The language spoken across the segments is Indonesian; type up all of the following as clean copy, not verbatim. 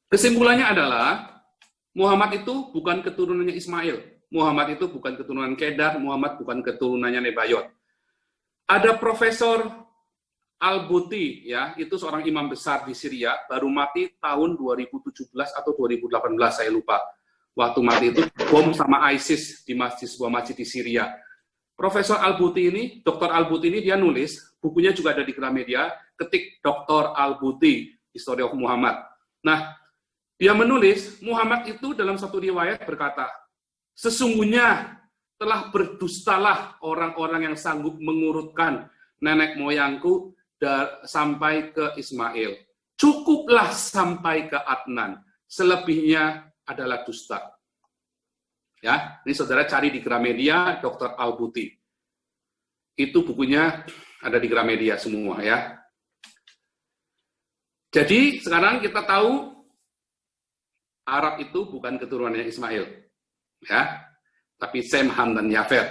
Kesimpulannya adalah Muhammad itu bukan keturunannya Ismail, Muhammad itu bukan keturunan Kedar, Muhammad bukan keturunannya Nebayot. Ada Profesor Al-Buti, ya, itu seorang imam besar di Syria, baru mati tahun 2017 atau 2018, saya lupa. Waktu mati itu bom sama ISIS di sebuah masjid di Syria. Profesor Al-Buti ini, Dr. Al-Buti ini, dia nulis, bukunya juga ada di Gramedia, ketik Dr. Al-Buti, History of Muhammad. Nah, dia menulis, Muhammad itu dalam satu riwayat berkata, sesungguhnya telah berdustalah orang-orang yang sanggup mengurutkan nenek moyangku sampai ke Ismail. Cukuplah sampai ke Adnan. Selebihnya adalah dusta. Ya, ini saudara cari di Gramedia Dr. Al-Buti. Itu bukunya ada di Gramedia semua, ya. Jadi sekarang kita tahu Arab itu bukan keturunannya Ismail, ya, tapi Sem, Ham, dan Yafet.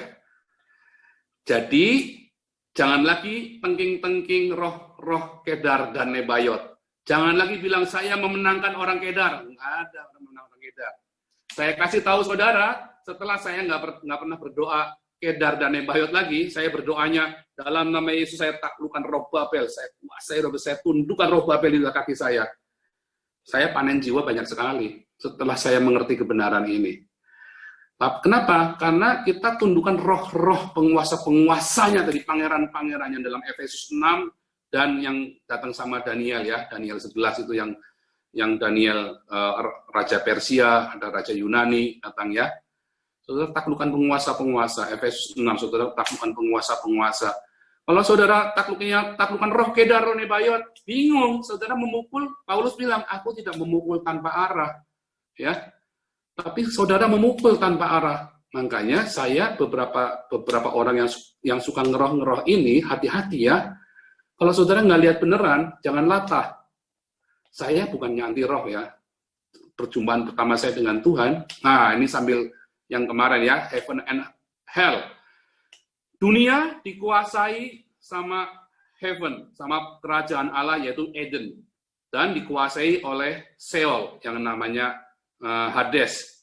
Jadi jangan lagi tengking-tengking roh Kedar dan Nebayot. Jangan lagi bilang saya memenangkan orang Kedar. Nggak ada orang memenangkan orang Kedar. Saya kasih tahu saudara, setelah saya nggak pernah berdoa Kedar dan Nebayot lagi, saya berdoanya dalam nama Yesus saya taklukkan roh Babel, saya kuasai roh, saya tundukkan roh Babel di kaki saya. Saya panen jiwa banyak sekali setelah saya mengerti kebenaran ini. Kenapa? Karena kita tundukkan roh-roh penguasa-penguasanya dari pangeran-pangerannya dalam Efesus 6 dan yang datang sama Daniel, ya, Daniel 11 itu yang Daniel Raja Persia, ada Raja Yunani datang, ya. Saudara taklukkan penguasa-penguasa, Efesus 6, saudara taklukkan penguasa-penguasa. Kalau saudara taklukkan roh Kedar, roh Nebayot, bingung, saudara memukul, Paulus bilang, aku tidak memukul tanpa arah, ya. Tapi saudara memukul tanpa arah. Makanya saya beberapa orang yang suka ngeroh-ngeroh ini, hati-hati ya. Kalau saudara nggak lihat beneran, jangan latah. Saya bukannya anti roh ya. Perjumpaan pertama saya dengan Tuhan, nah ini sambil yang kemarin ya, heaven and hell. Dunia dikuasai sama heaven, sama kerajaan Allah yaitu Eden. Dan dikuasai oleh Sheol yang namanya Hades.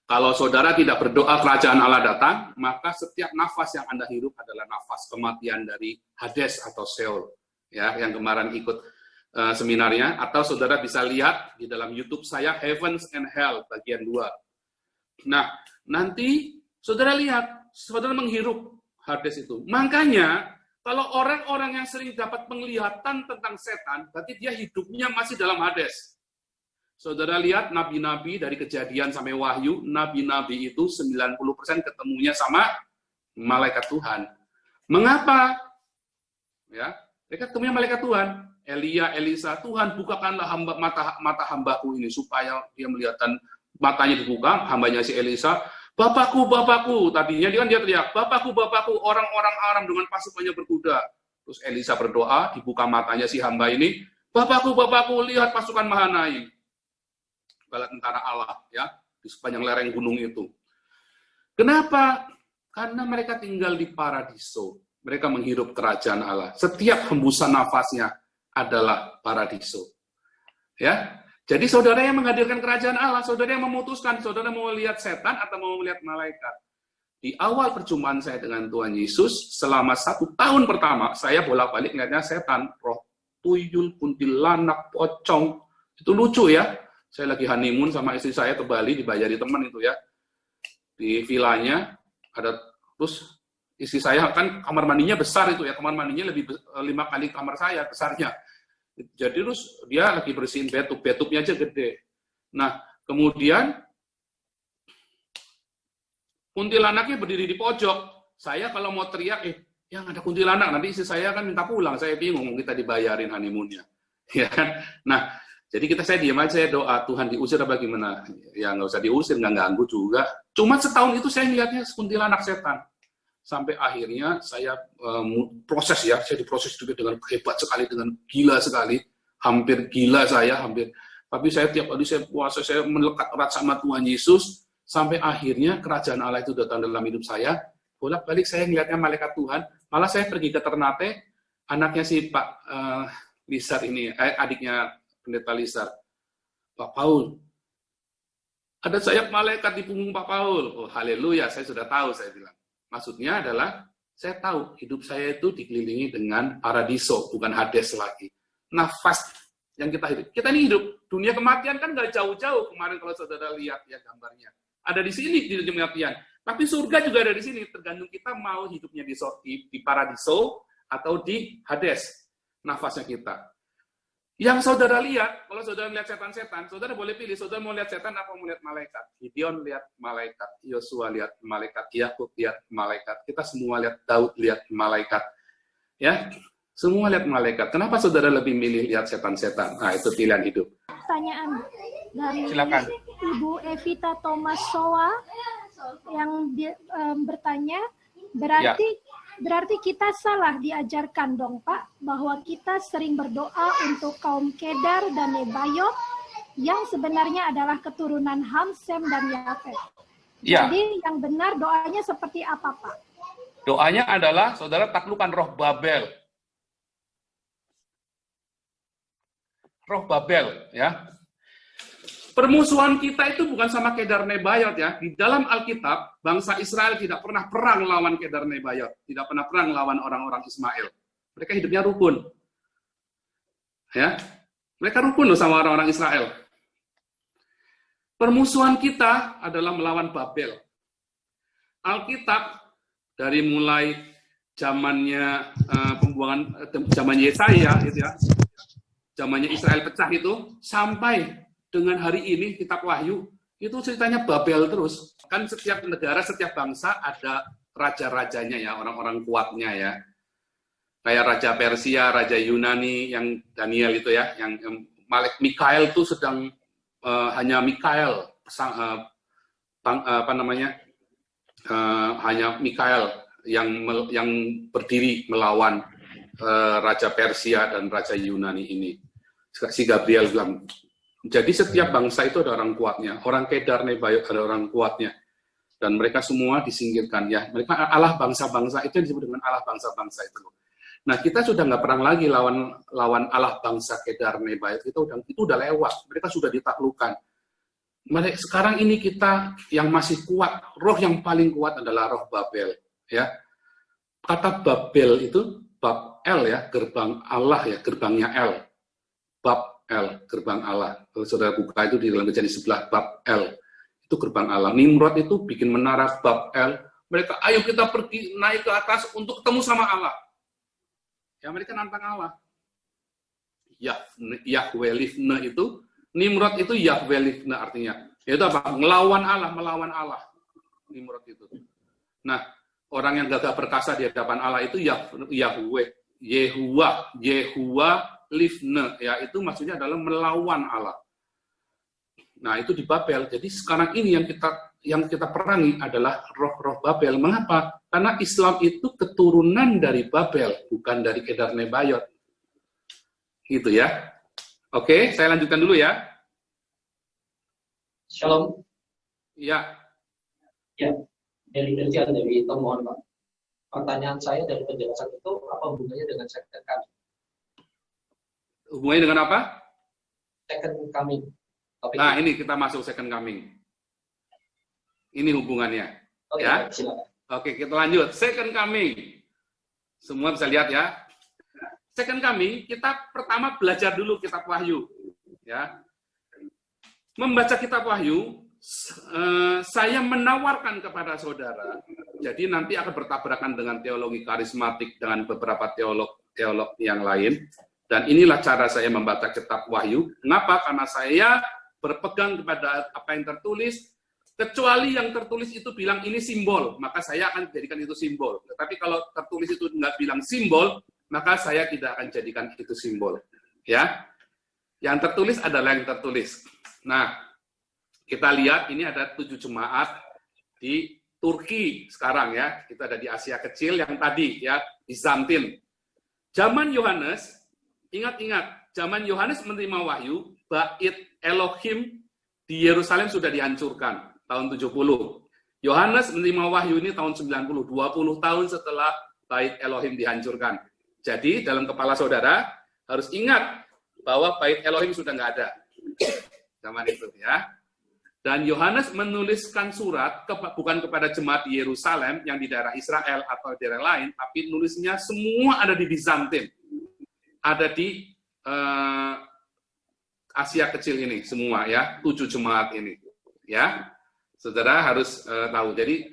Kalau saudara tidak berdoa kerajaan Allah datang, maka setiap nafas yang Anda hirup adalah nafas kematian dari Hades atau Sheol. Ya, yang kemarin ikut seminarnya, atau saudara bisa lihat di dalam YouTube saya Heavens and Hell bagian 2. Nah, nanti saudara lihat, saudara menghirup Hades itu. Makanya kalau orang-orang yang sering dapat penglihatan tentang setan, berarti dia hidupnya masih dalam Hades. Saudara lihat nabi-nabi dari Kejadian sampai Wahyu, nabi-nabi itu 90% ketemunya sama malaikat Tuhan. Mengapa? Ya, mereka ketemunya malaikat Tuhan. Elia, Elisa, Tuhan bukakanlah mata hambaku ini supaya dia melihat, dan matanya dibuka, hambanya si Elisa, Bapakku, Bapakku, tadinya dia teriak, Bapakku, Bapakku, orang-orang Aram dengan pasukannya berkuda. Terus Elisa berdoa, dibuka matanya si hamba ini, Bapakku, Bapakku, lihat pasukan Mahanaim. Bala tentara Allah, ya, di sepanjang lereng gunung itu. Kenapa? Karena mereka tinggal di paradiso. Mereka menghirup kerajaan Allah. Setiap hembusan nafasnya adalah paradiso. Ya, jadi saudara yang menghadirkan kerajaan Allah, saudara yang memutuskan, saudara mau lihat setan atau mau melihat malaikat. Di awal perjumpaan saya dengan Tuhan Yesus, selama 1 tahun pertama, saya bolak-balik ngeliatnya setan, roh tuyul, kuntilanak, pocong. Itu lucu ya. Saya lagi honeymoon sama istri saya ke Bali, dibayari teman itu ya. Di vilanya, ada, terus istri saya kan kamar mandinya besar itu ya, kamar mandinya lebih 5 kali kamar saya, besarnya. Jadi terus dia lagi bersihin bathtubnya aja gede. Nah, kemudian kuntilanaknya berdiri di pojok. Saya kalau mau teriak, yang ada kuntilanak, nanti istri saya kan minta pulang. Saya bingung, kita dibayarin honeymoonnya. Ya kan? Nah, jadi saya diam aja, saya doa, Tuhan diusir apa gimana? Ya nggak usah diusir, nggak ganggu juga. Cuma setahun itu saya melihatnya kuntilanak setan. Sampai akhirnya saya proses ya, saya diproses juga dengan hebat sekali, dengan gila sekali. Hampir gila saya, hampir. Tapi saya tiap kali saya puasa, saya melekat erat sama Tuhan Yesus, sampai akhirnya kerajaan Allah itu datang dalam hidup saya. Bolak-balik saya melihatnya malaikat Tuhan, malah saya pergi ke Ternate, anaknya si Pak Lisar ini, adiknya Pendeta Lisar. Pak Paul, ada sayap malaikat di punggung Pak Paul. Oh, haleluya, saya sudah tahu, saya bilang. Maksudnya adalah, saya tahu hidup saya itu dikelilingi dengan paradiso, bukan Hades lagi. Nafas yang kita hidup. Kita ini hidup. Dunia kematian kan nggak jauh-jauh. Kemarin kalau saudara lihat ya gambarnya. Ada di sini di dunia kematian. Tapi surga juga ada di sini. Tergantung kita mau hidupnya di paradiso atau di Hades. Nafasnya kita. Yang saudara lihat, kalau saudara melihat setan-setan, saudara boleh pilih, saudara mau lihat setan apa mau lihat malaikat. Gideon lihat malaikat, Yosua lihat malaikat, Yakub lihat malaikat, kita semua lihat, Daud lihat malaikat. Ya, semua lihat malaikat. Kenapa saudara lebih milih lihat setan-setan? Nah, itu pilihan hidup. Pertanyaan dari Silakan. Ibu Evita Thomas Soa yang bertanya, Berarti kita salah diajarkan dong Pak, bahwa kita sering berdoa untuk kaum Kedar dan Nebayot yang sebenarnya adalah keturunan Ham, Sem, dan Yafet. Ya. Jadi yang benar doanya seperti apa Pak? Doanya adalah saudara taklukkan roh Babel. Roh Babel, ya. Permusuhan kita itu bukan sama Kedar Nebayot ya. Di dalam Alkitab, bangsa Israel tidak pernah perang lawan Kedar Nebayot. Tidak pernah perang lawan orang-orang Ismail. Mereka hidupnya rukun. Ya, mereka rukun loh sama orang-orang Israel. Permusuhan kita adalah melawan Babel. Alkitab dari mulai zamannya zamannya Yesaya gitu ya. Zamannya Israel pecah itu sampai dengan hari ini, kitab Wahyu, itu ceritanya Babel terus. Kan setiap negara, setiap bangsa ada raja-rajanya ya, orang-orang kuatnya ya. Kayak Raja Persia, Raja Yunani, yang Daniel itu ya, yang Malek Mikael itu sedang, hanya Mikael, hanya Mikael yang berdiri melawan Raja Persia dan Raja Yunani ini. Si Gabriel bilang, jadi setiap bangsa itu ada orang kuatnya. Orang Kedar Nebayot ada orang kuatnya. Dan mereka semua disingkirkan. Ya, mereka Allah bangsa-bangsa itu yang disebut dengan Allah bangsa-bangsa itu. Nah, kita sudah nggak perang lagi lawan Allah bangsa Kedar Nebayot. Itu udah lewat. Mereka sudah ditaklukkan. Sekarang ini kita yang masih kuat, roh yang paling kuat adalah roh Babel. Ya, kata Babel itu Bab El ya, gerbang Allah ya, gerbangnya El. Bab El, gerbang Allah. Kalau saudara buka itu di dalam Kejadian sebelah Bab El, itu gerbang Allah. Nimrod itu bikin menara Bab El. Mereka, ayo kita pergi naik ke atas untuk ketemu sama Allah. Ya mereka nantang Allah. Yahweh Livna itu, Nimrod itu Yahweh Livna artinya. Itu apa? Melawan Allah. Nimrod itu. Nah, orang yang gagah perkasa di hadapan Allah itu Yahweh, Yehuwa Livne, ya itu maksudnya adalah melawan Allah. Nah itu di Babel. Jadi sekarang ini yang kita perangi adalah roh-roh Babel. Mengapa? Karena Islam itu keturunan dari Babel, bukan dari Kedar Nebayot. Gitu ya. Oke, saya lanjutkan dulu ya. Shalom. Ya. Ya, dari Tom, mohon Pak. Pertanyaan saya dari penjelasan itu apa hubungannya dengan second coming? Hubungannya dengan apa? Second coming. Nah, ini kita masuk second coming. Ini hubungannya. Oke, ya. Silakan. Oke, kita lanjut. Second coming. Semua bisa lihat ya. Second coming, kita pertama belajar dulu kitab Wahyu. Ya. Membaca kitab Wahyu, saya menawarkan kepada saudara, jadi nanti akan bertabrakan dengan teologi karismatik, dengan beberapa teolog yang lain. Dan inilah cara saya membaca kitab Wahyu. Kenapa? Karena saya berpegang kepada apa yang tertulis, kecuali yang tertulis itu bilang ini simbol, maka saya akan jadikan itu simbol. Tetapi kalau tertulis itu nggak bilang simbol, maka saya tidak akan jadikan itu simbol. Ya, yang tertulis adalah yang tertulis. Nah, kita lihat ini ada 7 jemaat di Turki sekarang ya. Kita ada di Asia Kecil yang tadi ya, Bizantin. Zaman Yohanes, ingat-ingat, zaman Yohanes menerima wahyu, bait Elohim di Yerusalem sudah dihancurkan tahun 70. Yohanes menerima wahyu ini tahun 90, 20 tahun setelah bait Elohim dihancurkan. Jadi dalam kepala saudara harus ingat bahwa bait Elohim sudah nggak ada. zaman itu ya. Dan Yohanes menuliskan surat bukan kepada jemaat di Yerusalem yang di daerah Israel atau daerah lain, tapi nulisnya semua ada di Bizantin, ada di Asia kecil ini semua ya, 7 jemaat ini ya. Saudara harus tahu. Jadi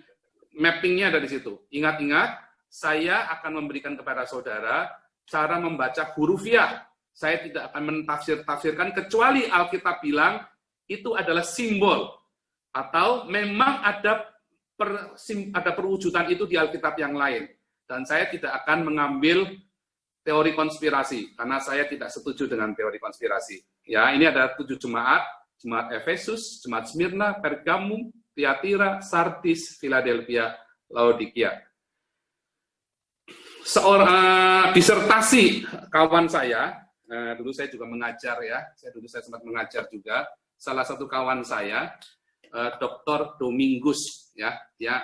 mappingnya ada di situ. Ingat-ingat, saya akan memberikan kepada saudara cara membaca hurufiah. Saya tidak akan mentafsir-tafsirkan kecuali Alkitab bilang itu adalah simbol atau memang ada perwujudan itu di Alkitab yang lain. Dan saya tidak akan mengambil teori konspirasi karena saya tidak setuju dengan teori konspirasi. Ya, ini ada 7 jemaat, jemaat Efesus, jemaat Smyrna, Pergamum, Tiatira, Sardis, Philadelphia, Laodikia. Seorang disertasi kawan saya, dulu saya juga mengajar ya, saya sempat mengajar juga. Salah satu kawan saya, Dr. Domingus, ya, dia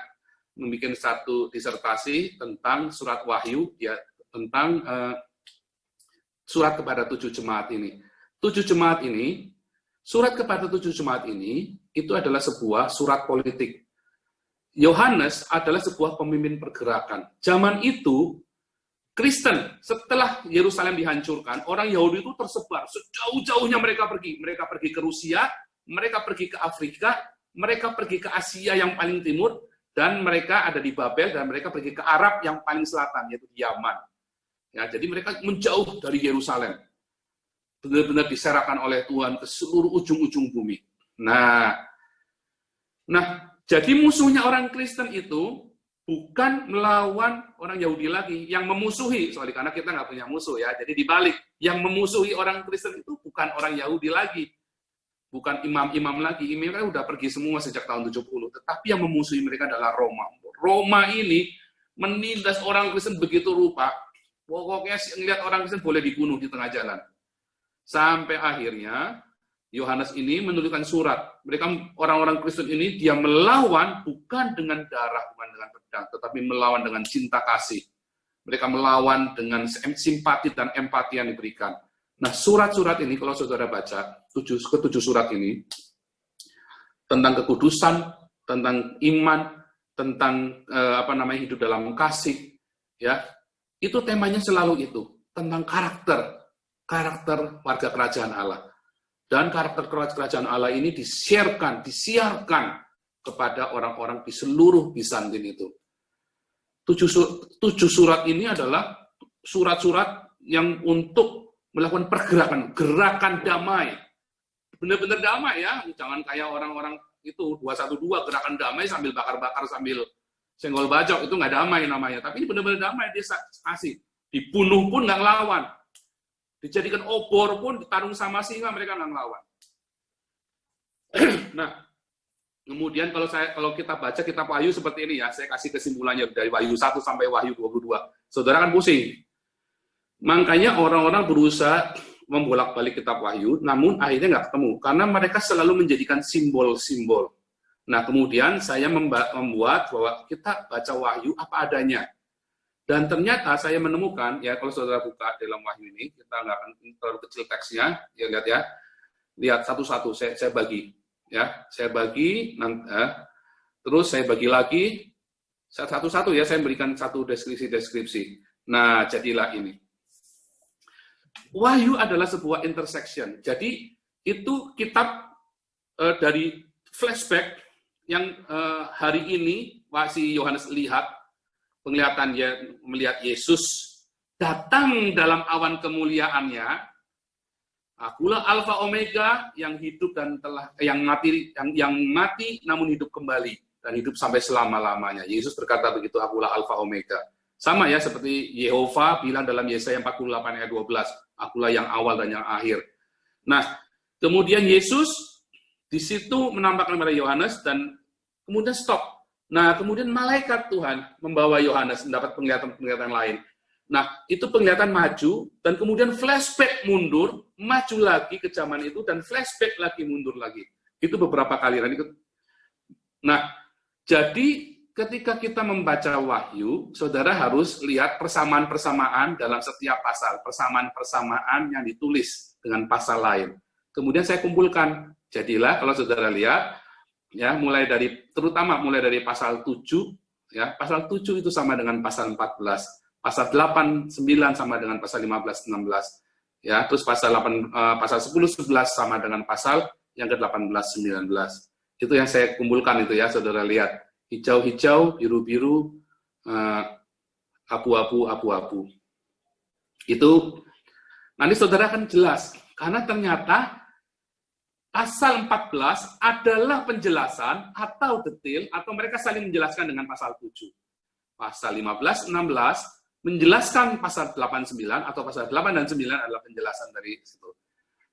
membuat satu disertasi tentang surat Wahyu, ya, tentang surat kepada 7 jemaat ini. 7 jemaat ini, surat kepada 7 jemaat ini, itu adalah sebuah surat politik. Yohanes adalah sebuah pemimpin pergerakan. Zaman itu, Kristen, setelah Yerusalem dihancurkan, orang Yahudi itu tersebar, sejauh-jauhnya mereka pergi. Mereka pergi ke Rusia, mereka pergi ke Afrika, mereka pergi ke Asia yang paling timur, dan mereka ada di Babel, dan mereka pergi ke Arab yang paling selatan, yaitu Yaman. Ya, jadi mereka menjauh dari Yerusalem. Benar-benar diserahkan oleh Tuhan ke seluruh ujung-ujung bumi. Nah, jadi musuhnya orang Kristen itu bukan melawan orang Yahudi lagi, yang memusuhi, soalnya karena kita nggak punya musuh ya, jadi dibalik, yang memusuhi orang Kristen itu bukan orang Yahudi lagi, bukan imam-imam lagi, imam udah pergi semua sejak tahun 70, tetapi yang memusuhi mereka adalah Roma. Roma ini menindas orang Kristen begitu rupa, pokoknya ngelihat orang Kristen boleh dibunuh di tengah jalan. Sampai akhirnya, Yohanes ini menuliskan surat. Mereka orang-orang Kristen ini dia melawan bukan dengan darah, bukan dengan pedang, tetapi melawan dengan cinta kasih. Mereka melawan dengan simpati dan empati yang diberikan. Nah, surat-surat ini kalau saudara baca, ketujuh surat ini tentang kekudusan, tentang iman, tentang hidup dalam kasih, ya. Itu temanya selalu itu, tentang karakter warga kerajaan Allah. Dan karakter kerajaan Allah ini disiarkan kepada orang-orang di seluruh Bizantin itu. 7 surat ini adalah surat-surat yang untuk melakukan gerakan damai. Benar-benar damai ya, jangan kayak orang-orang itu 212 gerakan damai sambil bakar-bakar sambil senggol bacok, itu nggak damai namanya. Tapi ini benar-benar damai, dia kasih. Dibunuh pun nggak ngelawan. Dijadikan obor pun ditarung sama singa, mereka nggak ngelawan. Nah, kemudian kalau kita baca kitab Wahyu seperti ini ya, saya kasih kesimpulannya dari Wahyu 1 sampai Wahyu 22. Saudara kan pusing. Makanya orang-orang berusaha membolak-balik kitab Wahyu, namun akhirnya nggak ketemu. Karena mereka selalu menjadikan simbol-simbol. Nah, kemudian saya membuat bahwa kita baca Wahyu apa adanya. Dan ternyata saya menemukan, ya kalau saudara buka dalam Wahyu ini, kita nggak akan terlalu kecil teksnya, ya lihat satu-satu, saya bagi, ya, saya bagi, terus saya bagi lagi, satu-satu ya, saya berikan satu deskripsi. Nah, jadilah ini. Wahyu adalah sebuah intersection, jadi itu kitab dari flashback yang hari ini si Yohanes lihat, penglihatan dia melihat Yesus datang dalam awan kemuliaannya. Akulah Alfa Omega yang hidup dan yang mati namun hidup kembali dan hidup sampai selama-lamanya. Yesus berkata begitu, akulah Alfa Omega. Sama ya seperti Yehova bilang dalam Yesaya 48 ayat 12, akulah yang awal dan yang akhir. Nah, kemudian Yesus di situ menampakkan kepada Yohanes dan kemudian stop. Nah, kemudian malaikat Tuhan membawa Yohanes mendapat penglihatan lain. Nah, itu penglihatan maju, dan kemudian flashback mundur, maju lagi ke zaman itu, dan flashback lagi mundur lagi. Itu beberapa kali. Nah, jadi ketika kita membaca Wahyu, saudara harus lihat persamaan-persamaan dalam setiap pasal, persamaan-persamaan yang ditulis dengan pasal lain. Kemudian saya kumpulkan Jadilah kalau saudara lihat, ya terutama mulai dari pasal 7, ya pasal 7 itu sama dengan pasal 14, pasal 8, 9 sama dengan pasal 15, 16, ya terus pasal 10, 11 sama dengan pasal yang ke-18, 19. Itu yang saya kumpulkan itu ya, saudara lihat. Hijau-hijau, biru-biru, abu-abu, abu-abu. Itu nanti saudara akan jelas, karena ternyata pasal 14 adalah penjelasan atau detail, atau mereka saling menjelaskan dengan pasal 7. Pasal 15, 16 menjelaskan pasal 8, 9, atau pasal 8 dan 9 adalah penjelasan dari situ.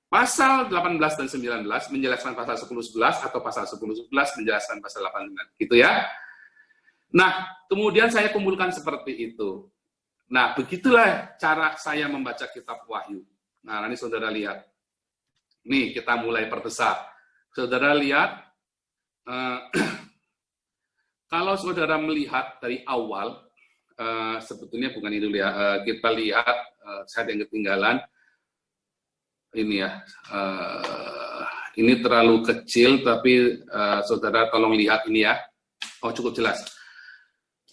Pasal 18 dan 19 menjelaskan pasal 10, 11, atau pasal 10, 11 menjelaskan pasal 8, 9. Gitu ya. Nah, kemudian saya kumpulkan seperti itu. Nah, begitulah cara saya membaca kitab Wahyu. Nah, nanti saudara lihat. Nih, kita mulai perbesar. Saudara lihat, kalau saudara melihat dari awal, sebetulnya bukan itu ya, kita lihat, saya yang ketinggalan, ini ya, ini terlalu kecil, tapi saudara tolong lihat ini ya. Oh, cukup jelas.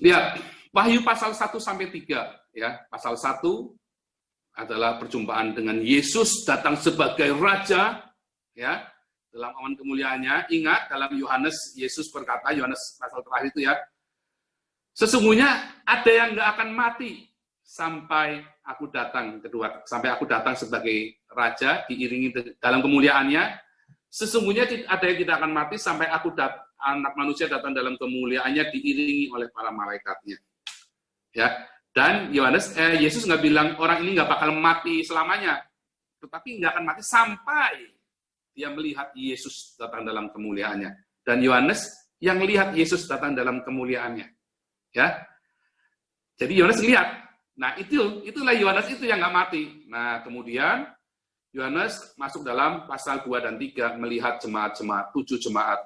Lihat, Wahyu pasal 1 sampai 3, ya. Pasal 1 adalah perjumpaan dengan Yesus datang sebagai raja, ya, dalam awan kemuliaannya. Ingat, dalam Yohanes, Yesus berkata, Yohanes pasal terakhir itu ya, sesungguhnya ada yang nggak akan mati sampai aku datang sampai aku datang sebagai raja diiringi dalam kemuliaannya. Sesungguhnya ada yang tidak akan mati sampai anak manusia datang dalam kemuliaannya diiringi oleh para malaikatnya. Ya. Dan Yesus nggak bilang orang ini nggak bakal mati selamanya, tetapi nggak akan mati sampai dia melihat Yesus datang dalam kemuliaannya. Dan Yohanes yang lihat Yesus datang dalam kemuliaannya, ya. Jadi Yohanes lihat. Nah itulah Yohanes itu yang nggak mati. Nah kemudian Yohanes masuk dalam pasal 2 dan 3 melihat jemaat-jemaat, 7 jemaat,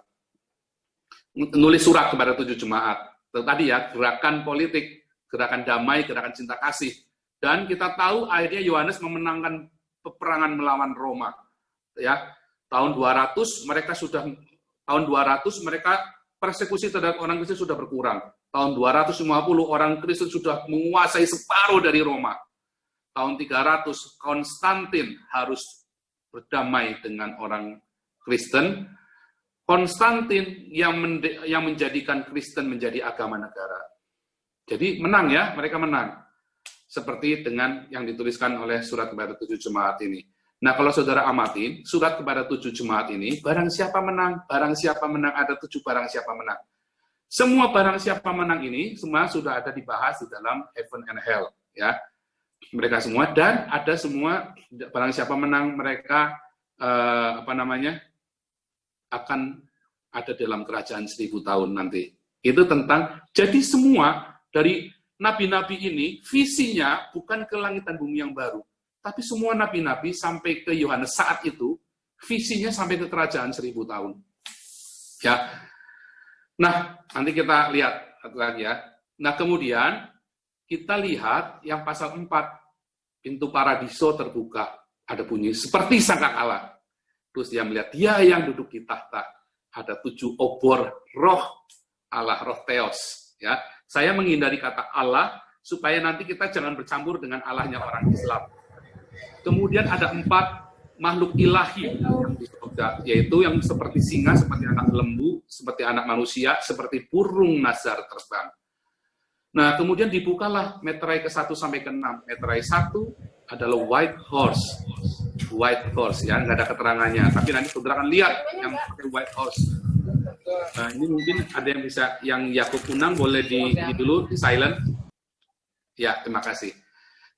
nulis surat kepada 7 jemaat. Tadi ya gerakan politik. Gerakan damai, gerakan cinta kasih. Dan kita tahu akhirnya Yohanes memenangkan peperangan melawan Roma. Ya, tahun 200 mereka persekusi terhadap orang Kristen sudah berkurang. Tahun 250 orang Kristen sudah menguasai separuh dari Roma. Tahun 300 Konstantin harus berdamai dengan orang Kristen. Konstantin yang menjadikan Kristen menjadi agama negara. Jadi menang ya, mereka menang. Seperti dengan yang dituliskan oleh surat kepada 7 jemaat ini. Nah kalau saudara amatin, surat kepada 7 jemaat ini, barang siapa menang, ada 7 barang siapa menang. Semua barang siapa menang ini, semua sudah ada dibahas di dalam heaven and hell. Ya, mereka semua, dan ada semua barang siapa menang, mereka akan ada dalam kerajaan 1000 tahun nanti. Itu tentang, jadi semua dari nabi-nabi ini, visinya bukan ke langit dan bumi yang baru. Tapi semua nabi-nabi sampai ke Yohanes saat itu, visinya sampai ke kerajaan 1000 tahun. Ya. Nah, nanti kita lihat lagi ya. Nah, kemudian kita lihat yang pasal 4, pintu paradiso terbuka. Ada bunyi, seperti sangkakala. Terus dia melihat, dia yang duduk di tahta. Ada 7 obor roh Allah, roh Theos. Ya. Saya menghindari kata Allah, supaya nanti kita jangan bercampur dengan Allahnya orang Islam. Kemudian ada 4 makhluk ilahi yang di surga, yaitu yang seperti singa, seperti anak lembu, seperti anak manusia, seperti burung nazar terbang. Nah, kemudian dibukalah meterai ke-1 sampai ke-6. Meterai 1 adalah white horse. White horse, ya, nggak ada keterangannya. Tapi nanti saudara akan lihat yang pakai white horse. Nah, ini mungkin ada yang bisa, yang Yakub 6 boleh di dulu, di silent. Ya, terima kasih.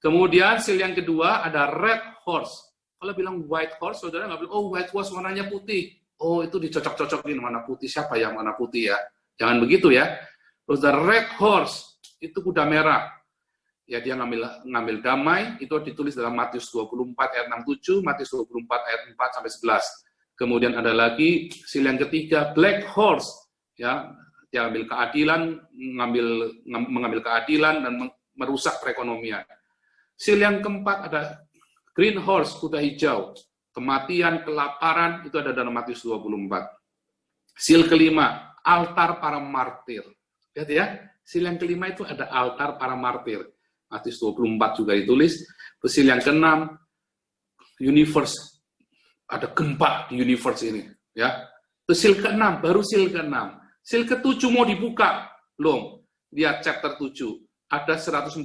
Kemudian seal yang kedua ada red horse. Kalau bilang white horse, saudara nggak bilang, oh white horse warnanya putih. Oh itu dicocok-cocokin warna putih, siapa yang warna putih ya? Jangan begitu ya. Terus ada red horse, itu kuda merah. Ya dia ngambil damai, itu ditulis dalam Matius 24 ayat 67, Matius 24 ayat 4 sampai 11. Kemudian ada lagi seal yang ketiga, black horse, ya dia ambil keadilan, mengambil keadilan dan merusak perekonomian. Seal yang keempat ada green horse, kuda hijau. kematian, kelaparan, itu ada dalam Matius 24. Seal kelima, altar para martir. Lihat ya, seal yang kelima itu ada altar para martir. Matius 24 juga ditulis. Seal yang keenam, universe. Ada gempa di universe ini. Ya, itu seal keenam, baru seal keenam. Seal ketujuh mau dibuka. Belum. Lihat chapter 7. Ada 144.000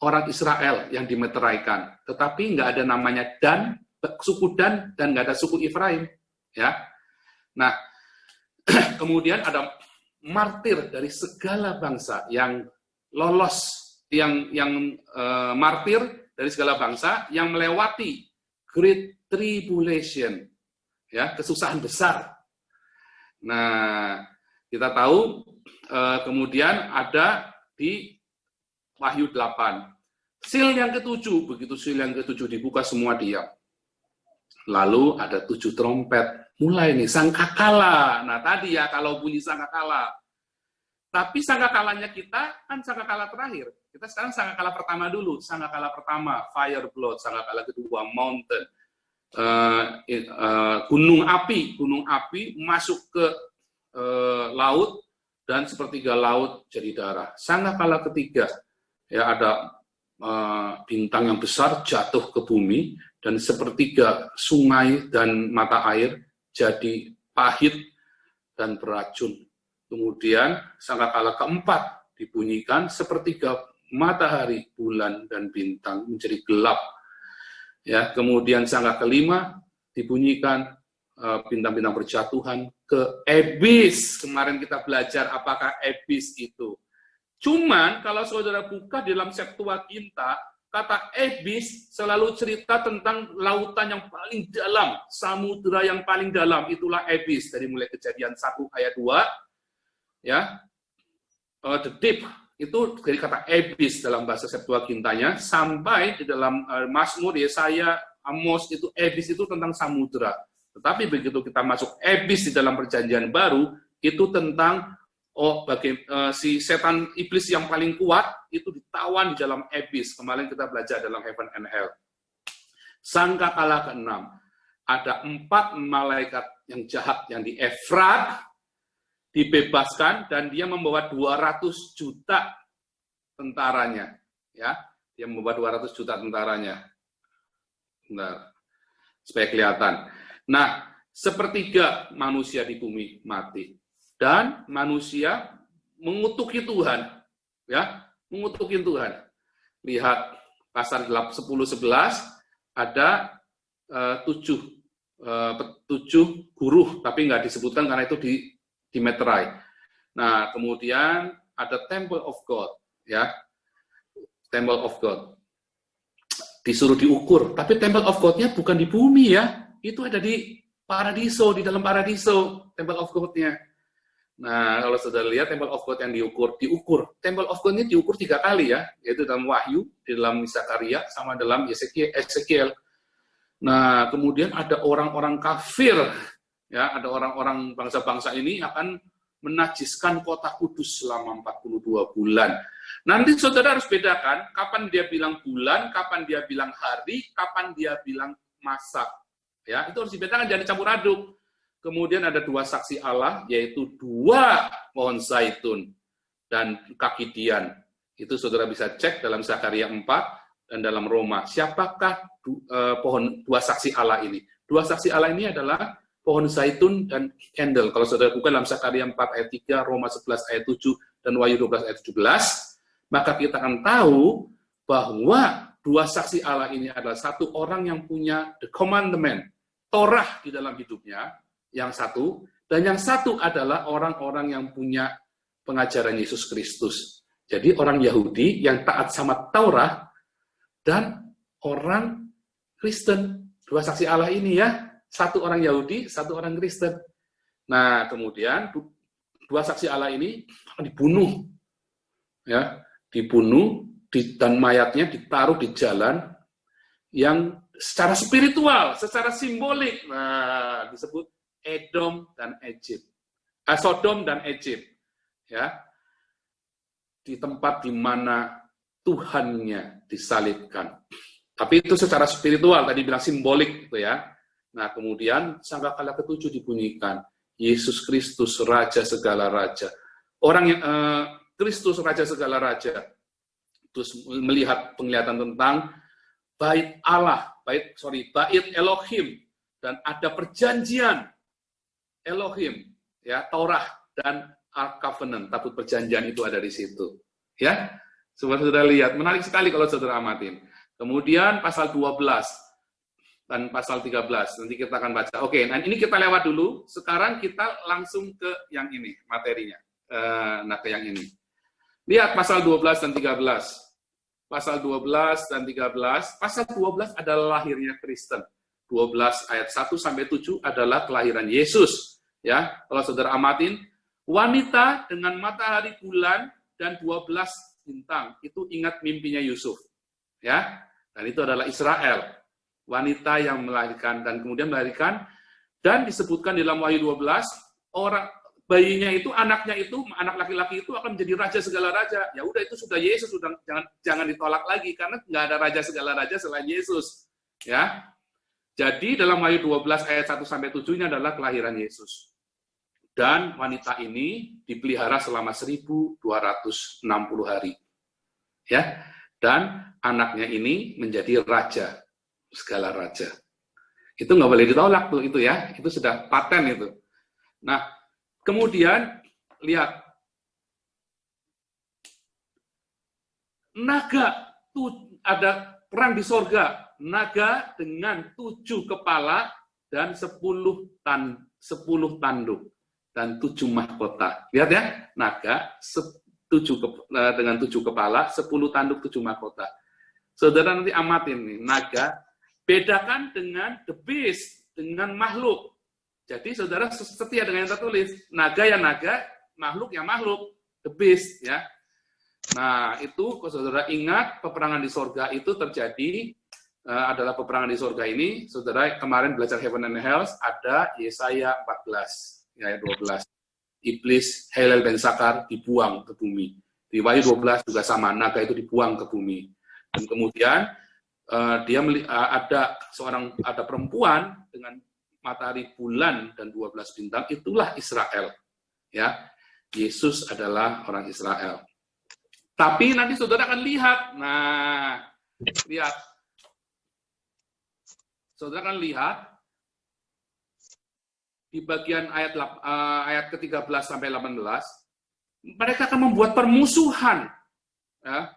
orang Israel yang dimeteraikan. Tetapi nggak ada namanya Dan, suku Dan nggak ada suku Efraim. Ya. Nah, kemudian ada martir dari segala bangsa yang lolos, yang martir dari segala bangsa yang melewati Great Tribulation, ya, kesusahan besar. Nah, kita tahu kemudian ada di Wahyu 8. Seal yang ketujuh, begitu seal yang ketujuh dibuka semua diam. Lalu ada 7 trompet. Mulai nih, sangkakala. Nah tadi ya kalau bunyi sangkakala. Tapi sangkakalanya kita kan sangkakala terakhir. Kita sekarang sangkakala pertama dulu. Sangkakala pertama, fire blood. Sangkakala kedua, mountain. Gunung api masuk ke laut. Dan sepertiga laut jadi darah. Sangkakala ketiga, ya ada bintang yang besar jatuh ke bumi, dan sepertiga sungai dan mata air jadi pahit dan beracun. Kemudian sangkakala keempat dibunyikan, sepertiga matahari, bulan, dan bintang menjadi gelap. Ya, kemudian sangka kelima dibunyikan, bintang-bintang berjatuhan ke abyss. Kemarin kita belajar apakah abyss itu. Cuman kalau saudara buka di dalam Septuaginta, kata abyss selalu cerita tentang lautan yang paling dalam, samudera yang paling dalam, itulah abyss. Dari mulai Kejadian 1 ayat 2, ya, the deep, itu dari kata abyss dalam bahasa Septuagintanya, sampai di dalam Mazmur, Yesaya, Amos, itu abyss itu tentang samudera. Tetapi begitu kita masuk abyss di dalam Perjanjian Baru, itu tentang si setan iblis yang paling kuat itu ditawan di dalam abyss. Kemarin kita belajar dalam heaven and hell. Sangkakala ke-6, ada 4 malaikat yang jahat yang di Efrat dibebaskan, dan dia membawa 200 juta tentaranya. Ya, dia membawa 200 juta tentaranya. Bentar, supaya kelihatan. Nah, sepertiga manusia di bumi mati. Dan manusia mengutuki Tuhan. Ya, mengutuki Tuhan. Lihat pasal 10-11, ada 7 guru, tapi nggak disebutkan karena itu di meterai. Nah, kemudian ada Temple of God. Ya, Temple of God. Disuruh diukur, tapi Temple of God-nya bukan di bumi ya. Itu ada di paradiso, di dalam paradiso, Temple of God-nya. Nah, kalau saudara lihat Temple of God yang diukur. Temple of God ini diukur 3 kali ya, yaitu dalam Wahyu, di dalam Zakaria, sama dalam Ezekiel. Nah, kemudian ada orang-orang kafir, ya, ada orang-orang bangsa-bangsa ini akan menajiskan kota kudus selama 42 bulan. Nanti saudara harus bedakan, kapan dia bilang bulan, kapan dia bilang hari, kapan dia bilang masa. Ya, itu harus dibedakan, jangan campur aduk. Kemudian ada 2 saksi Allah, yaitu 2 pohon zaitun dan kaki dian. Itu saudara bisa cek dalam Zakaria 4 dan dalam Roma. Siapakah 2 saksi Allah ini? 2 saksi Allah ini adalah pohon zaitun dan candle. Kalau saudara buka dalam Zakaria 4 ayat 3, Roma 11 ayat 7, dan Wahyu 12 ayat 17, maka kita akan tahu bahwa 2 saksi Allah ini adalah satu orang yang punya the commandment, Torah di dalam hidupnya, yang satu, dan yang satu adalah orang-orang yang punya pengajaran Yesus Kristus. Jadi orang Yahudi yang taat sama Taurat dan orang Kristen. 2 saksi Allah ini ya, satu orang Yahudi, satu orang Kristen. Nah, kemudian 2 saksi Allah ini akan dibunuh. Ya, dibunuh dan mayatnya ditaruh di jalan yang secara spiritual, secara simbolik, nah, disebut Edom dan Egypt, Sodom dan Egypt, ya, di tempat di mana Tuhannya disalibkan. Tapi itu secara spiritual, tadi bilang simbolik gitu ya. Nah, kemudian sangkakala ketujuh dibunyikan, Yesus Kristus Raja segala Raja. Orang yang Kristus Raja segala Raja, terus melihat penglihatan tentang bait Allah, bait Elohim, dan ada perjanjian Elohim, ya, Taurah dan Ark Covenant, tabut perjanjian itu ada di situ. Ya, saudara lihat, menarik sekali kalau saudara amatin. Kemudian pasal 12 dan pasal 13, nanti kita akan baca. Oke, nah ini kita lewat dulu, sekarang kita langsung ke yang ini, materinya. Nah, ke yang ini. Lihat pasal 12 dan 13. Pasal 12 dan 13, pasal 12 adalah lahirnya Kristen. 12 ayat 1 sampai 7 adalah kelahiran Yesus. Ya, kalau saudara amatin, wanita dengan matahari bulan dan 12 bintang, itu ingat mimpinya Yusuf. Ya, dan itu adalah Israel. Wanita yang melahirkan dan kemudian melahirkan, dan disebutkan di dalam Wahyu 12, orang bayinya itu, anaknya itu, anak laki-laki itu akan menjadi raja segala raja. Ya udah, itu sudah Yesus, sudah jangan ditolak lagi karena nggak ada raja segala raja selain Yesus. Ya. Jadi dalam Wahyu 12 ayat 1 sampai 7 ini adalah kelahiran Yesus. Dan wanita ini dipelihara selama 1260 hari. Ya. Dan anaknya ini menjadi raja segala raja. Itu nggak boleh ditolak tuh, itu ya. Itu sudah paten itu. Nah, kemudian lihat naga, ada perang di sorga, naga dengan 7 kepala dan 10 tanduk dan 7 mahkota. Lihat ya, naga dengan 7 kepala, 10 tanduk, 7 mahkota. Saudara nanti amatin nih, naga bedakan dengan the beast, dengan makhluk. Jadi saudara setia dengan yang tertulis, naga ya naga, makhluk ya makhluk, the beast ya. Nah itu kalau saudara ingat peperangan di sorga itu terjadi, adalah peperangan di sorga ini. Saudara kemarin belajar Heaven and Hell, ada Yesaya 14 ayat 12. Iblis Helel ben Sakar dibuang ke bumi. Di Wahyu 12 juga sama, naga itu dibuang ke bumi. Dan kemudian ada perempuan dengan matahari bulan dan 12 bintang, itulah Israel. Ya, Yesus adalah orang Israel. Tapi nanti saudara akan lihat, nah, lihat. Saudara akan lihat di bagian ayat ke-13 sampai 18, mereka akan membuat permusuhan. Ya.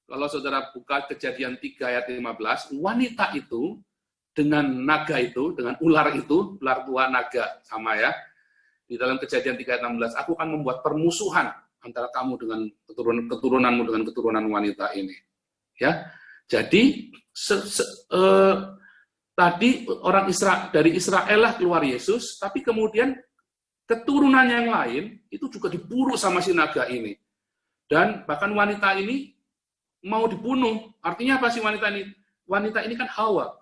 Kalau saudara buka Kejadian 3 ayat 15, wanita itu dengan naga itu, dengan ular itu, ular tua naga sama ya. Di dalam Kejadian 3 ayat 16, aku akan membuat permusuhan antara kamu dengan keturunanmu dengan keturunan wanita ini. Ya. Jadi tadi orang dari Israel lah keluar Yesus, tapi kemudian keturunan yang lain itu juga diburu sama si naga ini. Dan bahkan wanita ini mau dibunuh. Artinya apa sih wanita ini? Wanita ini kan Hawa.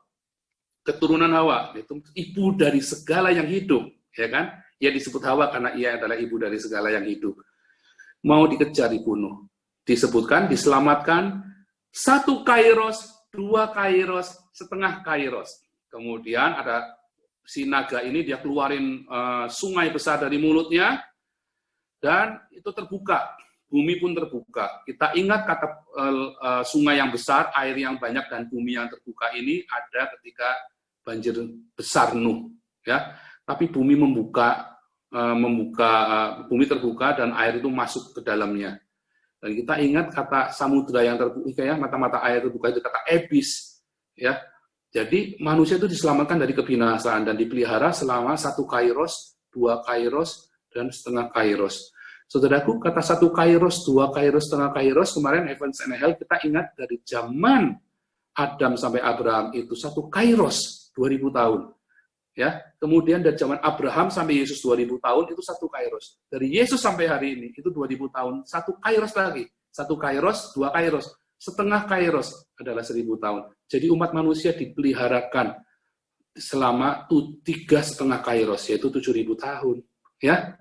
Keturunan Hawa, itu ibu dari segala yang hidup, ya kan? Ia disebut Hawa karena ia adalah ibu dari segala yang hidup. Mau dikejar, dibunuh. Disebutkan, diselamatkan, 1 kairos, 2 kairos, setengah kairos. Kemudian ada si naga ini, dia keluarin sungai besar dari mulutnya, dan itu terbuka. Bumi pun terbuka. Kita ingat kata sungai yang besar, air yang banyak, dan bumi yang terbuka ini ada ketika banjir besar Nuh, ya. Tapi bumi bumi terbuka dan air itu masuk ke dalamnya. Dan kita ingat kata samudra yang terbuka, ya, mata-mata air terbuka itu kata ebis, ya. Jadi manusia itu diselamatkan dari kebinasaan dan dipelihara selama 1 kairos, 2 kairos, dan setengah kairos. Saudaraku, kata 1 kairos, 2 kairos, setengah kairos, kemarin Evans and Hell kita ingat dari zaman Adam sampai Abraham itu 1 kairos, 2000 tahun. Ya, kemudian dari zaman Abraham sampai Yesus 2000 tahun itu 1 kairos. Dari Yesus sampai hari ini itu 2000 tahun, 1 kairos lagi. 1 kairos, 2 kairos, setengah kairos adalah 1000 tahun. Jadi umat manusia dipeliharakan selama 3,5 kairos, yaitu 7000 tahun. Ya.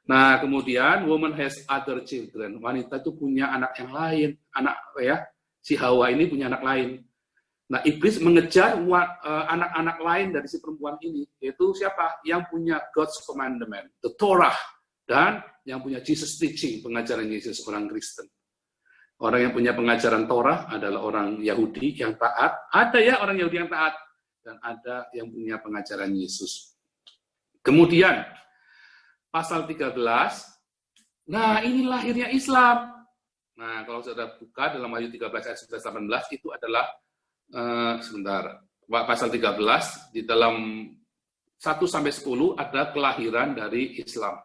Nah, kemudian woman has other children. Wanita itu punya anak yang lain, anak ya. Si Hawa ini punya anak lain. Nah, iblis mengejar anak-anak lain dari si perempuan ini, yaitu siapa? Yang punya God's commandment, the Torah, dan yang punya Jesus teaching, pengajaran Yesus, orang Kristen. Orang yang punya pengajaran Torah adalah orang Yahudi yang taat, ada ya orang Yahudi yang taat, dan ada yang punya pengajaran Yesus. Kemudian, pasal 13, nah ini lahirnya Islam. Nah, kalau saudara buka dalam Wahyu 13 ayat 11-18, itu adalah pasal 13 di dalam 1-10 ada kelahiran dari Islam.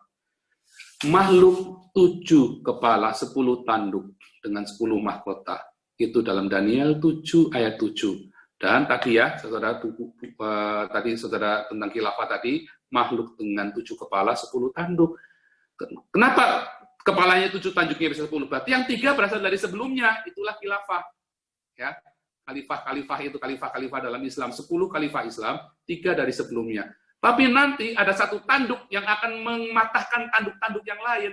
Makhluk 7 kepala, 10 tanduk dengan 10 mahkota. Itu dalam Daniel 7 ayat 7. Dan tadi ya, saudara tadi saudara tentang khilafah tadi, makhluk dengan 7 kepala, 10 tanduk. Kenapa kepalanya 7, tanduknya bisa 10? Berarti yang 3 berasal dari sebelumnya, itulah khilafah. Ya. Khalifah itu khalifah dalam Islam, 10 khalifah Islam, 3 dari sebelumnya. Tapi nanti ada satu tanduk yang akan mematahkan tanduk-tanduk yang lain.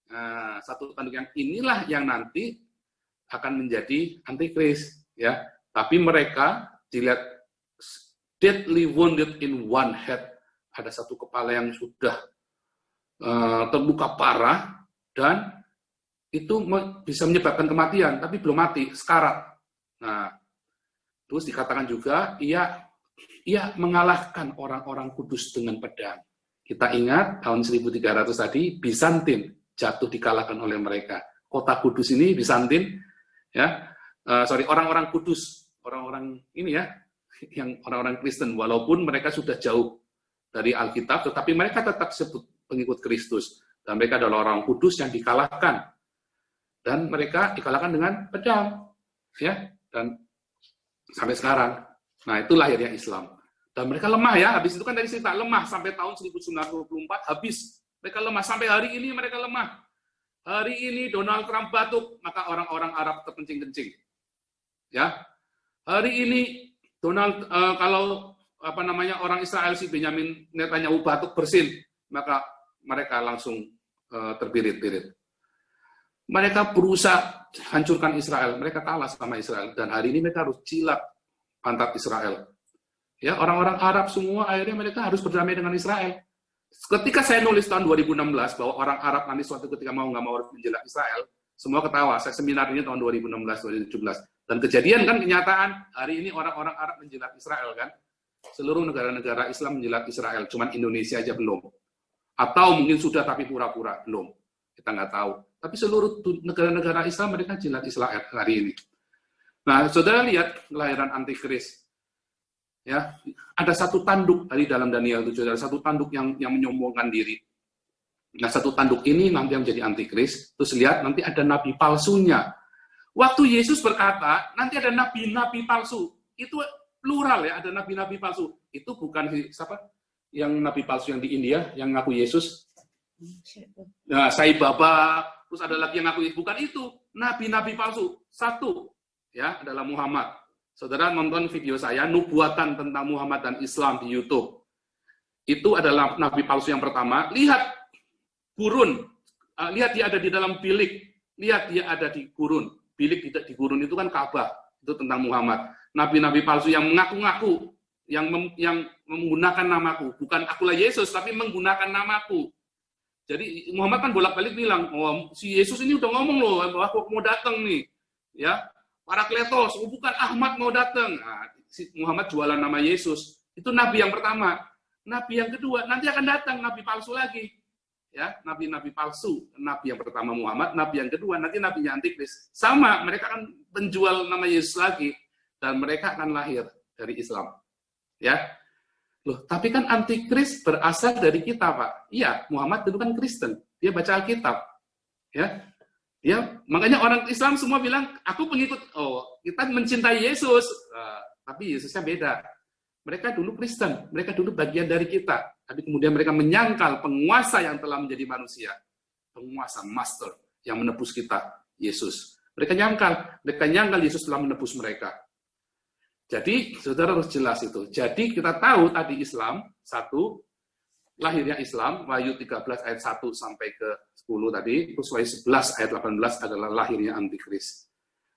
Nah, satu tanduk yang inilah yang nanti akan menjadi antikris, ya. Tapi mereka dilihat deadly wounded in one head, ada satu kepala yang sudah terluka parah dan itu bisa menyebabkan kematian, tapi belum mati, sekarat. Nah, terus dikatakan juga, ia mengalahkan orang-orang kudus dengan pedang. Kita ingat, tahun 1300 tadi, Bizantin jatuh dikalahkan oleh mereka. Kota Kudus ini, Bizantin, ya, orang-orang kudus, orang-orang ini ya, yang orang-orang Kristen, walaupun mereka sudah jauh dari Alkitab, tetapi mereka tetap sebut pengikut Kristus. Dan mereka adalah orang kudus yang dikalahkan. Dan mereka dikalahkan dengan pedang. Ya, dan sampai sekarang. Nah, itu lahirnya Islam. Dan mereka lemah ya, habis itu kan dari cerita lemah sampai tahun 1924 habis. Mereka lemah sampai hari ini, mereka lemah. Hari ini Donald Trump batuk, maka orang-orang Arab terkencing-kencing. Ya. Hari ini Donald kalau orang Israel si Benyamin Netanyahu batuk bersin, maka mereka langsung terbirit-birit. Mereka berusaha hancurkan Israel, mereka kalah sama Israel, dan hari ini mereka harus jilat pantat Israel. Ya, orang-orang Arab semua akhirnya mereka harus berdamai dengan Israel. Ketika saya nulis tahun 2016 bahwa orang Arab nanti suatu ketika mau nggak mau harus menjilat Israel, semua ketawa. Saya seminar ini tahun 2016-2017, dan kejadian kan kenyataan hari ini orang-orang Arab menjilat Israel kan. Seluruh negara-negara Islam menjilat Israel, cuman Indonesia aja belum. Atau mungkin sudah tapi pura-pura belum. Kita nggak tahu. Tapi seluruh negara-negara Islam mereka jilat Israel hari ini. Nah, saudara lihat kelahiran antikris. Ya, ada satu tanduk tadi dalam Daniel 7, ada satu tanduk yang menyombongkan diri. Nah, satu tanduk ini nanti yang menjadi antikris. Terus lihat nanti ada nabi palsunya. Waktu Yesus berkata, nanti ada nabi-nabi palsu. Itu plural ya, ada nabi-nabi palsu. Itu bukan siapa? Yang nabi palsu yang di India yang ngaku Yesus. Nah, Sai Baba, terus ada lagi yang ngaku, bukan itu, nabi-nabi palsu. Satu, ya, adalah Muhammad. Saudara nonton video saya, nubuatan tentang Muhammad dan Islam di YouTube. Itu adalah nabi palsu yang pertama. Lihat gurun, lihat dia ada di dalam bilik, lihat dia ada di gurun. Bilik di gurun itu kan Ka'bah, itu tentang Muhammad. Nabi-nabi palsu yang mengaku-ngaku, yang menggunakan namaku. Bukan akulah Yesus, tapi menggunakan namaku. Jadi Muhammad kan bolak-balik bilang, oh, si Yesus ini udah ngomong loh, bahwa aku mau datang nih, ya, Parakletos, oh, bukan Ahmad mau datang. Nah, si Muhammad jualan nama Yesus. Itu nabi yang pertama. Nabi yang kedua nanti akan datang nabi palsu lagi, ya, nabi-nabi palsu. Nabi yang pertama Muhammad, nabi yang kedua nanti nabinya antikris. Sama, mereka akan menjual nama Yesus lagi, dan mereka akan lahir dari Islam, ya. Loh, tapi kan antikris berasal dari kita, Pak. Iya, Muhammad dulu kan Kristen. Dia baca Alkitab. Ya. Makanya orang Islam semua bilang, aku pengikut, kita mencintai Yesus. Tapi Yesusnya beda. Mereka dulu Kristen. Mereka dulu bagian dari kita. Tapi kemudian mereka menyangkal penguasa yang telah menjadi manusia. Penguasa, master, yang menebus kita, Yesus. Mereka nyangkal Yesus telah menebus mereka. Jadi, saudara harus jelas itu. Jadi, kita tahu tadi Islam, satu, lahirnya Islam, Wahyu 13 ayat 1 sampai ke 10 tadi, terus Wahyu 11 ayat 18 adalah lahirnya Antikris.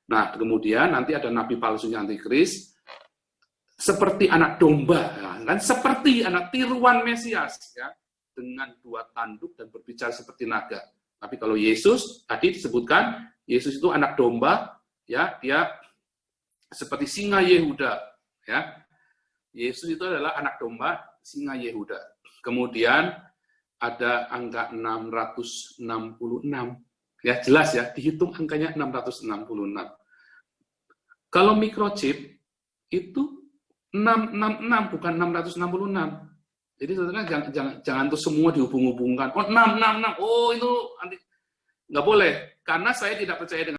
Nah, kemudian nanti ada nabi palsunya antikris, seperti anak domba, kan seperti anak tiruan Mesias, ya, dengan 2 tanduk dan berbicara seperti naga. Tapi kalau Yesus, tadi disebutkan, Yesus itu anak domba, ya, dia seperti singa Yehuda, ya. Yesus itu adalah anak domba, singa Yehuda. Kemudian ada angka 666, ya jelas ya, dihitung angkanya 666. Kalau microchip itu 666 bukan 666. Jadi saudara jangan tuh semua dihubung-hubungkan. Oh 666, oh itu nanti nggak boleh, karena saya tidak percaya dengan